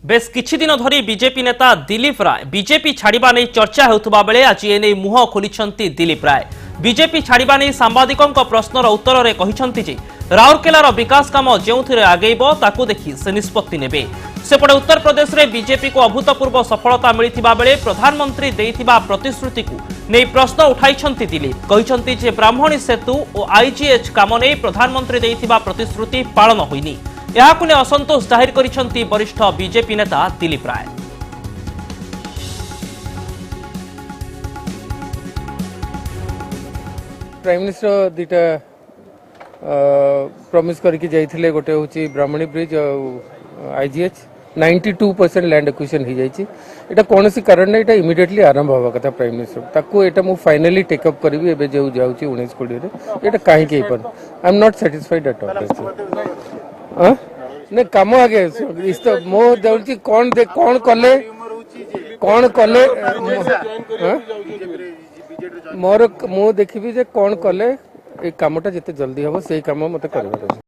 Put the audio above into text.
Base किछि दिन धरी बीजेपी नेता दिलीप राय बीजेपी छाड़िबा नै चर्चा हेउथबा बेले आज एने मुह खोलिछंती दिलीप राय। बीजेपी छाड़िबा नै सांबादिकଙ୍କ प्रश्नर उत्तर रे कहिछंती जे राउरकेलार विकास काम जेउथिरे आगेइबो ताकू देखि से निष्पत्ति नेबे। सेपटे उत्तर प्रदेश रे बीजेपी को अभूतपूर्व सफलता मिलिथिबा बेले प्रधानमंत्री देइथिबा प्रतिश्रुति को नै प्रश्न उठाइछंती दिलीप। कहिछंती जे ब्राह्मणी सेतु और आईजीएच काम नै प्रधानमंत्री देइथिबा प्रतिश्रुति पालन होइनी। यहाकु ने असंतोष जाहिर करिछंती वरिष्ठ बीजेपी नेता दिलीप राय। प्राइम मिनिस्टर दुटा प्रॉमिस करके जाइथिले, गोटे होची ब्राह्मणी ब्रिज और आईजीएच 92% लैंड एक्विजिशन हो जाइछि। एटा कोनोसी कारण नै, एटा इमीडिएटली आरंभ होबा कथा प्राइम मिनिस्टर ताको एटा मु फाइनली टेक अप करबी। एबे जेउ जाउछि 19 कोटी रे एटा काहे के पर I am not satisfied at all. ने काम आगे इस तो मो जाउछि कोन दे कोन कले मोर मु देखिबी जे कोन कले ए कामटा जते जल्दी हबो सेही काम मते करबा।